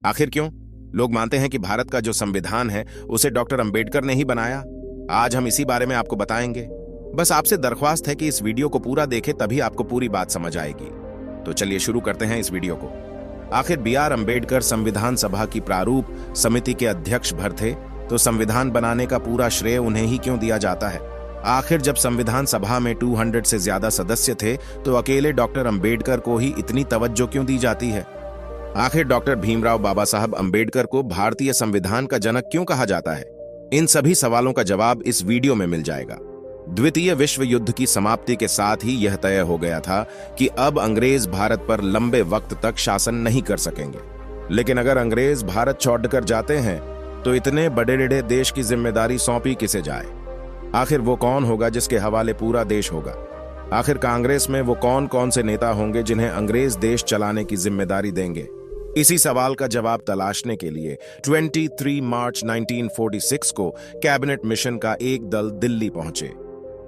आखिर क्यों? लोग मानते हैं कि भारत का जो संविधान है उसे डॉक्टर अंबेडकर ने ही बनाया। आज हम इसी बारे में आपको बताएंगे। बस आपसे दरख्वास्त है कि इस वीडियो को पूरा देखें, तभी आपको पूरी बात समझ आएगी। तो चलिए शुरू करते हैं इस वीडियो को। आखिर B.R. अंबेडकर संविधान सभा की प्रारूप समिति के अध्यक्ष भर थे, तो संविधान बनाने का पूरा श्रेय उन्हें ही क्यों दिया जाता है? आखिर जब संविधान सभा में 200 से ज्यादा सदस्य थे, तो अकेले डॉक्टर अंबेडकर को ही इतनी तवज्जो क्यों दी जाती है? आखिर डॉक्टर भीमराव बाबा साहब अंबेडकर को भारतीय संविधान का जनक क्यों कहा जाता है? इन सभी सवालों का जवाब इस वीडियो में मिल जाएगा। द्वितीय विश्व युद्ध की समाप्ति के साथ ही यह तय हो गया था कि अब अंग्रेज भारत पर लंबे वक्त तक शासन नहीं कर सकेंगे। लेकिन अगर अंग्रेज भारत छोड़कर जाते हैं, तो इतने बड़े देश की जिम्मेदारी सौंपी किसे जाए? आखिर वो कौन होगा जिसके हवाले पूरा देश होगा? आखिर कांग्रेस में वो कौन कौन से नेता होंगे जिन्हें अंग्रेज देश चलाने की जिम्मेदारी देंगे? इसी सवाल का जवाब तलाशने के लिए 23 मार्च 1946 को कैबिनेट मिशन का एक दल दिल्ली पहुंचे।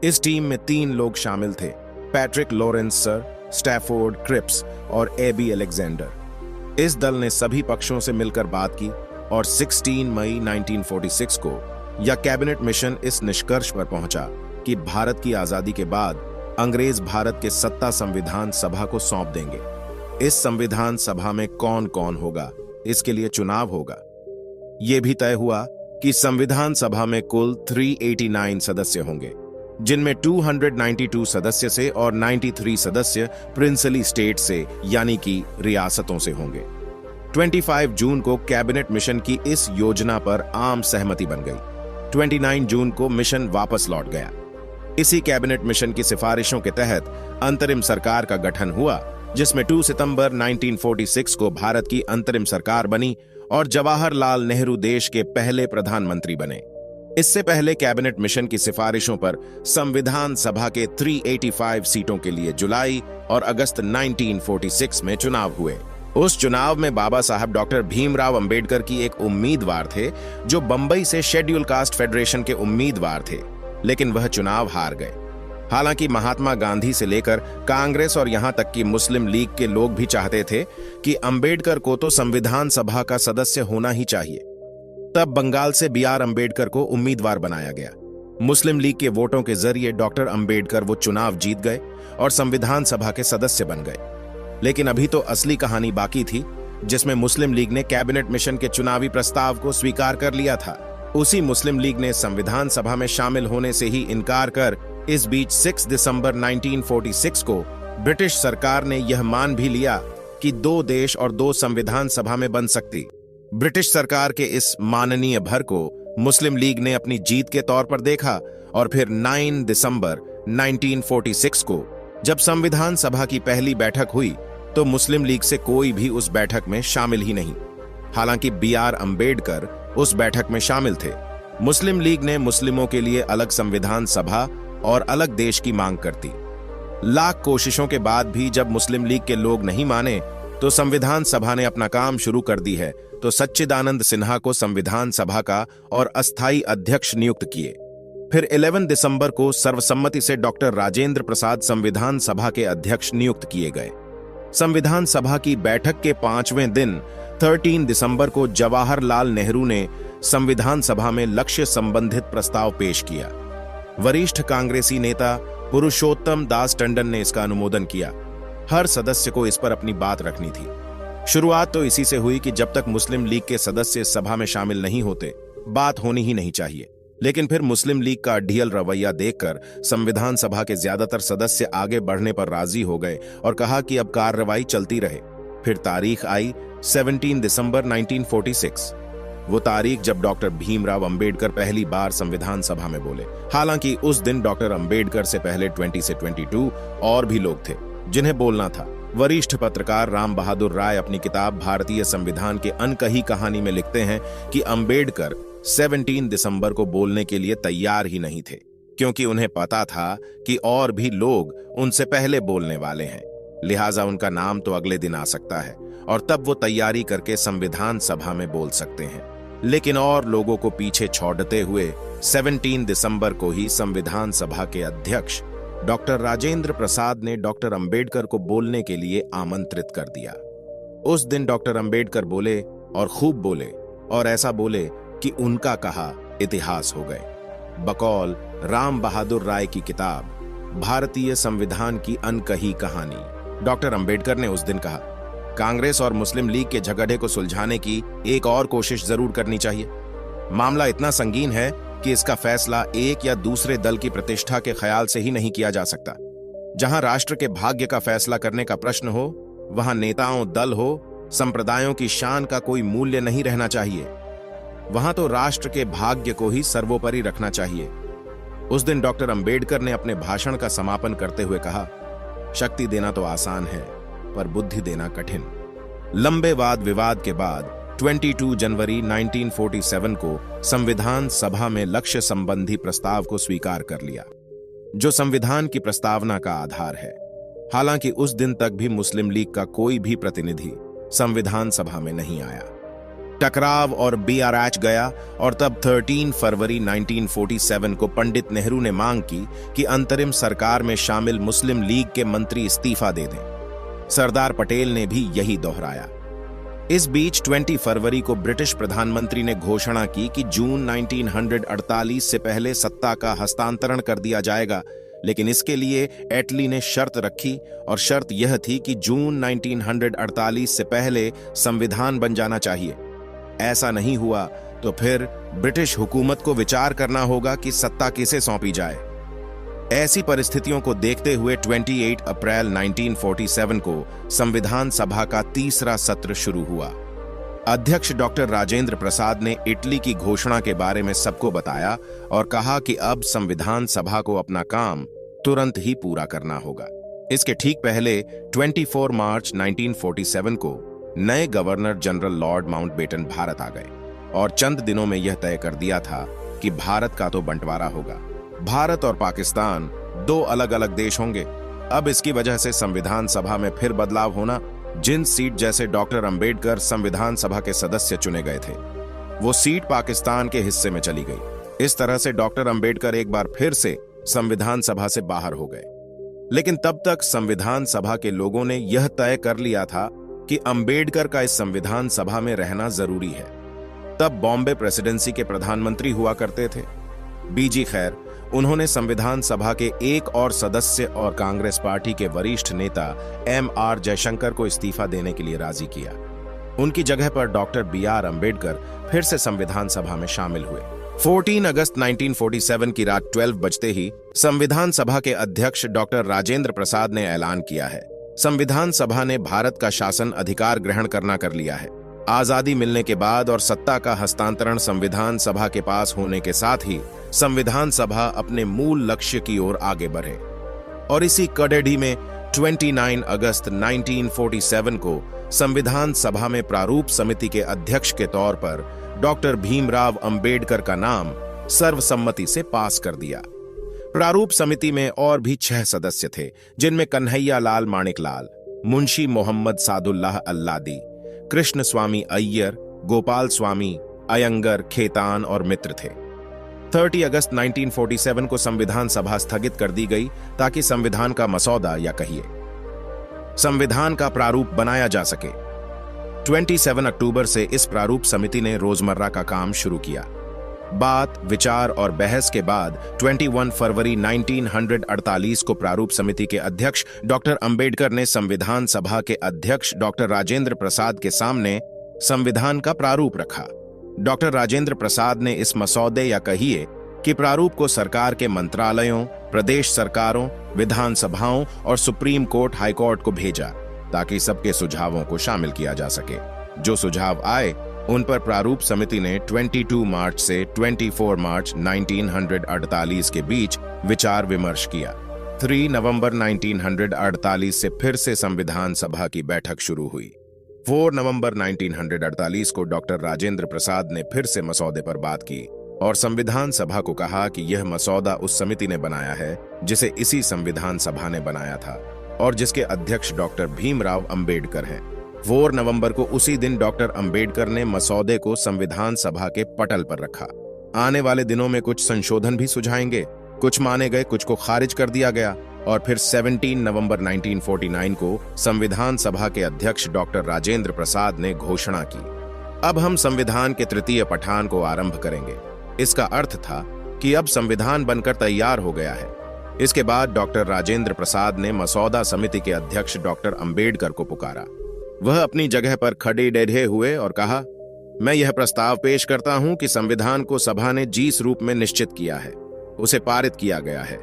इस टीम में 3 लोग शामिल थे: Patrick Lawrence sir, Stafford Cripps और एबी अलेक्जेंडर। इस दल ने सभी पक्षों से मिलकर बात की और 16 मई 1946 को यह कैबिनेट मिशन इस निष्कर्ष पर पहुंचा कि भारत की आजादी के बाद अंग्रेज भारत के सत्ता संविधान सभा को सौंप देंगे। इस संविधान सभा में कौन कौन होगा, इसके लिए चुनाव होगा। यह भी तय हुआ कि संविधान सभा में कुल 389 सदस्य होंगे, जिनमें 292 सदस्य से और 93 सदस्य प्रिंसली स्टेट से यानी कि रियासतों से होंगे। 25 जून को कैबिनेट मिशन की इस योजना पर आम सहमति बन गई। 29 जून को मिशन वापस लौट गया। इसी कैबिनेट मिशन की सिफारिशों के तहत अंतरिम सरकार का गठन हुआ, जिसमें 2 सितंबर 1946 को भारत की अंतरिम सरकार बनी और जवाहरलाल नेहरू देश के पहले प्रधानमंत्री बने। इससे पहले कैबिनेट मिशन की सिफारिशों पर संविधान सभा के 385 सीटों के लिए जुलाई और अगस्त 1946 में चुनाव हुए। उस चुनाव में बाबा साहब डॉक्टर भीमराव अंबेडकर की एक उम्मीदवार थे, जो बंबई से शेड्यूल कास्ट फेडरेशन के उम्मीदवार थे, लेकिन वह चुनाव हार गए। हालांकि महात्मा गांधी से लेकर कांग्रेस और यहां तक कि मुस्लिम लीग के लोग भी चाहते थे कि अंबेडकर को तो संविधान सभा का सदस्य होना ही चाहिए। तब बंगाल से B.R. अंबेडकर को उम्मीदवार बनाया गया। मुस्लिम लीग के वोटों के जरिए डॉक्टर अंबेडकर वो चुनाव जीत गए और संविधान सभा के सदस्य बन गए। लेकिन अभी तो असली कहानी बाकी थी, जिसमें मुस्लिम लीग ने कैबिनेट मिशन के चुनावी प्रस्ताव को स्वीकार कर लिया था। उसी मुस्लिम लीग ने संविधान सभा में शामिल होने से ही इनकार कर इस बीच 6 दिसंबर 1946 को ब्रिटिश सरकार ने यह मान भी लिया कि 2 देश और 2 संविधान सभा में बन सकती। ब्रिटिश सरकार के इस माननीय भर को मुस्लिम लीग ने अपनी जीत के तौर पर देखा और फिर 9 दिसंबर 1946 को जब संविधान सभा की पहली बैठक हुई, तो मुस्लिम लीग से कोई भी उस बैठक में शामिल ही नहीं। हालांकि B.R. अंबेडकर उस बैठक में शामिल थे। मुस्लिम लीग ने मुस्लिमों के लिए अलग संविधान सभा और अलग देश की मांग करती। लाख कोशिशों के बाद भी जब मुस्लिम लीग के लोग नहीं माने, तो संविधान सभा ने अपना काम शुरू कर दी है, तो सच्चिदानंद सिन्हा को संविधान सभा का और अस्थायी अध्यक्ष नियुक्त किए। फिर 11 दिसंबर को सर्वसम्मति से डॉक्टर राजेंद्र प्रसाद संविधान सभा के अध्यक्ष नियुक्त किए गए। संविधान सभा की बैठक के 5वें दिन 13 दिसंबर को जवाहरलाल नेहरू ने संविधान सभा में लक्ष्य संबंधित प्रस्ताव पेश किया। वरिष्ठ कांग्रेसी नेता पुरुषोत्तम दास टंडन ने इसका अनुमोदन किया। हर सदस्य को इस पर अपनी बात रखनी थी। शुरुआत तो इसी से हुई कि जब तक मुस्लिम लीग के सदस्य सभा में शामिल नहीं होते, बात होनी ही नहीं चाहिए। लेकिन फिर मुस्लिम लीग का ढील रवैया देखकर संविधान सभा के ज्यादातर सदस्य आगे बढ़ने पर राजी हो गए और कहा कि अब कार्रवाई चलती रहे। फिर तारीख आई 17 दिसंबर 1946, वो तारीख जब डॉक्टर भीमराव अंबेडकर पहली बार संविधान सभा में बोले। हालांकि उस दिन डॉक्टर अंबेडकर से पहले 20 से 22 और भी लोग थे जिन्हें बोलना था। वरिष्ठ पत्रकार राम बहादुर राय अपनी किताब भारतीय संविधान के अनकही कहानी में लिखते हैं कि अंबेडकर 17 दिसंबर को बोलने के लिए तैयार ही नहीं थे, क्योंकि उन्हें पता था कि और भी लोग उनसे पहले बोलने वाले हैं, लिहाजा उनका नाम तो अगले दिन आ सकता है और तब वो तैयारी करके संविधान सभा में बोल सकते हैं। लेकिन और लोगों को पीछे छोड़ते हुए 17 दिसंबर को ही संविधान सभा के अध्यक्ष डॉक्टर राजेंद्र प्रसाद ने डॉक्टर अंबेडकर को बोलने के लिए आमंत्रित कर दिया। उस दिन डॉक्टर अंबेडकर बोले और खूब बोले और ऐसा बोले कि उनका कहा इतिहास हो गए। बकौल राम बहादुर राय की किताब भारतीय संविधान की अनकही कहानी, डॉक्टर अंबेडकर ने उस दिन कहा, कांग्रेस और मुस्लिम लीग के झगड़े को सुलझाने की एक और कोशिश जरूर करनी चाहिए। मामला इतना संगीन है कि इसका फैसला एक या दूसरे दल की प्रतिष्ठा के ख्याल से ही नहीं किया जा सकता। जहां राष्ट्र के भाग्य का फैसला करने का प्रश्न हो, वहां नेताओं, दल हो, संप्रदायों की शान का कोई मूल्य नहीं रहना चाहिए। वहां तो राष्ट्र के भाग्य को ही सर्वोपरि रखना चाहिए। उस दिन डॉक्टर अंबेडकर ने अपने भाषण का समापन करते हुए कहा, शक्ति देना तो आसान है, पर बुद्धि देना कठिन। लंबे वाद विवाद के बाद 22 जनवरी 1947 को संविधान सभा में लक्ष्य संबंधी प्रस्ताव को स्वीकार कर लिया, जो संविधान की प्रस्तावना का आधार है। हालांकि उस दिन तक भी मुस्लिम लीग का कोई भी प्रतिनिधि संविधान सभा में नहीं आया। टकराव और बीआरएच गया और तब 13 फरवरी 1947 को पंडित नेहरू ने मांग की कि अंतरिम सरकार में शामिल मुस्लिम लीग के मंत्री इस्तीफा दे दें। सरदार पटेल ने भी यही दोहराया। इस बीच 20 फरवरी को ब्रिटिश प्रधानमंत्री ने घोषणा की कि जून 1948 से पहले सत्ता का हस्तांतरण कर दिया जाएगा, लेकिन इसके लिए एटली ने शर्त रखी और शर्त यह थी कि जून 1948 से पहले संविधान बन जाना चाहिए। ऐसा नहीं हुआ तो फिर ब्रिटिश हुकूमत को विचार करना होगा कि सत्ता किसे सौंपी जाए। ऐसी परिस्थितियों को देखते हुए 28 अप्रैल 1947 को संविधान सभा का तीसरा सत्र शुरू हुआ। अध्यक्ष डॉक्टर राजेंद्र प्रसाद ने इटली की घोषणा के बारे में सबको बताया और कहा कि अब संविधान सभा को अपना काम तुरंत ही पूरा करना होगा। इसके ठीक पहले 24 मार्च 1947 को नए governor general lord Mountbatten Bharat आ गए और चंद दिनों में यह तय कर दिया था कि भारत का तो बंटवारा होगा। भारत और पाकिस्तान दो अलग अलग देश होंगे। अब इसकी वजह से संविधान सभा में फिर बदलाव होना। जिन सीट जैसे डॉक्टर अंबेडकर संविधान सभा के सदस्य चुने गए थे, वो सीट पाकिस्तान के हिस्से में चली गई। इस तरह से डॉक्टर अंबेडकर एक बार फिर से संविधान सभा से बाहर हो गए। लेकिन तब तक संविधान सभा के लोगों ने यह तय कर लिया था कि अंबेडकर का इस संविधान सभा में रहना जरूरी है। तब बॉम्बे प्रेसिडेंसी के प्रधानमंत्री हुआ करते थे बीजी खैर। उन्होंने संविधान सभा के एक और सदस्य और कांग्रेस पार्टी के वरिष्ठ नेता एम.आर. जयशंकर को इस्तीफा देने के लिए राजी किया। उनकी जगह पर डॉक्टर बी.आर. अंबेडकर फिर से संविधान सभा में शामिल हुए। 14 अगस्त 1947 की रात 12 बजते ही संविधान सभा के अध्यक्ष डॉक्टर राजेंद्र प्रसाद ने ऐलान किया है, संविधान सभा ने भारत का शासन अधिकार ग्रहण करना कर लिया है। आजादी मिलने के बाद और सत्ता का हस्तांतरण संविधान सभा के पास होने के साथ ही संविधान सभा अपने मूल लक्ष्य की ओर आगे बढ़े। और इसी कड़ेढ़ी में 29 अगस्त 1947 को संविधान सभा में प्रारूप समिति के अध्यक्ष के तौर पर डॉक्टर भीमराव अंबेडकर का नाम सर्वसम्मति से पास कर दिया। प्रारूप समिति में और भी 6 सदस्य थे, जिनमें कन्हैया लाल माणिकलाल, मुंशी मोहम्मद सादुल्लाह अल्लादी, कृष्ण स्वामी अय्यर, गोपाल स्वामी अयंगर, खेतान और मित्र थे। 30 अगस्त 1947 को संविधान सभा स्थगित कर दी गई ताकि संविधान का मसौदा या कहिए संविधान का प्रारूप बनाया जा सके। 27 अक्टूबर से इस प्रारूप समिति ने रोजमर्रा का काम शुरू किया। बात, विचार और बहस के बाद 21 फरवरी 1948 को प्रारूप समिति के अध्यक्ष डॉक्टर अंबेडकर ने संविधान सभा के अध्यक्ष डॉक्टर राजेंद्र प्रसाद के सामने संविधान का प्रारूप रखा। डॉक्टर राजेंद्र प्रसाद ने इस मसौदे या कहिए कि प्रारूप को सरकार के मंत्रालयों, प्रदेश सरकारों, विधानसभाओं और सुप्रीम कोर्ट, हाई कोर्ट को भेजा ताकि सबके सुझावों को शामिल किया जा सके। जो सुझाव आए उन पर प्रारूप समिति ने 22 मार्च से 24 मार्च 1948 के बीच विचार विमर्श किया। 3 नवंबर 1948 से फिर से संविधान सभा की बैठक शुरू हुई। 4 नवंबर 1948 को डॉक्टर राजेंद्र प्रसाद ने फिर से मसौदे पर बात की और संविधान सभा को कहा कि यह मसौदा उस समिति ने बनाया है जिसे इसी संविधान सभा ने बनाया था और जिसके अध्यक्ष डॉक्टर भीमराव अंबेडकर हैं। 4 नवंबर को उसी दिन डॉक्टर अंबेडकर ने मसौदे को संविधान सभा के पटल पर रखा। आने वाले दिनों में कुछ संशोधन भी सुझाएंगे, कुछ माने गए, कुछ को खारिज कर दिया गया और फिर 17 नवंबर 1949 को संविधान सभा के अध्यक्ष डॉक्टर राजेंद्र प्रसाद ने घोषणा की, अब हम संविधान के तृतीय पठान को आरंभ करेंगे। इसका अर्थ था कि अब संविधान बनकर तैयार हो गया है। इसके बाद डॉक्टर राजेंद्र प्रसाद ने मसौदा समिति के अध्यक्ष डॉक्टर अंबेडकर को पुकारा। वह अपनी जगह पर खड़े डे हुए और कहा, मैं यह प्रस्ताव पेश करता हूं कि संविधान को सभा ने जिस रूप में निश्चित किया है उसे पारित किया गया है।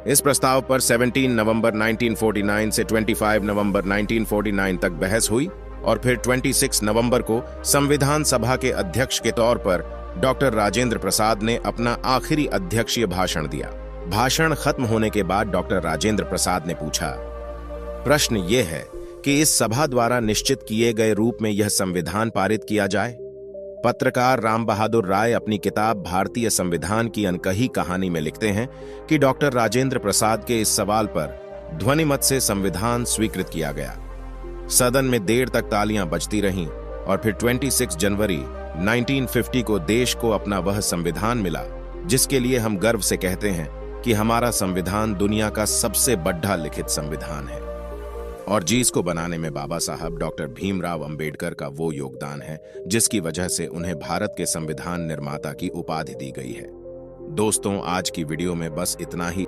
इस प्रस्ताव पर 17 नवंबर 1949 से 25 नवंबर 1949 तक बहस हुई और फिर 26 नवंबर को संविधान सभा के अध्यक्ष के तौर पर डॉक्टर राजेंद्र प्रसाद ने अपना आखिरी अध्यक्षीय भाषण दिया। भाषण खत्म होने के बाद डॉक्टर राजेंद्र प्रसाद ने पूछा, प्रश्न यह है कि इस सभा द्वारा निश्चित किए गए रूप में यह संविधान पारित किया जाए। पत्रकार राम बहादुर राय अपनी किताब भारतीय संविधान की अनकही कहानी में लिखते हैं कि डॉक्टर राजेंद्र प्रसाद के इस सवाल पर ध्वनिमत से संविधान स्वीकृत किया गया। सदन में देर तक तालियां बजती रहीं और फिर 26 जनवरी 1950 को देश को अपना वह संविधान मिला जिसके लिए हम गर्व से कहते हैं कि हमारा संविधान दुनिया का सबसे बड़ा लिखित संविधान है और जिसको बनाने में बाबा साहब डॉक्टर भीमराव अंबेडकर का वो योगदान है जिसकी वजह से उन्हें भारत के संविधान निर्माता की उपाधि दी गई है। दोस्तों, आज की वीडियो में बस इतना ही।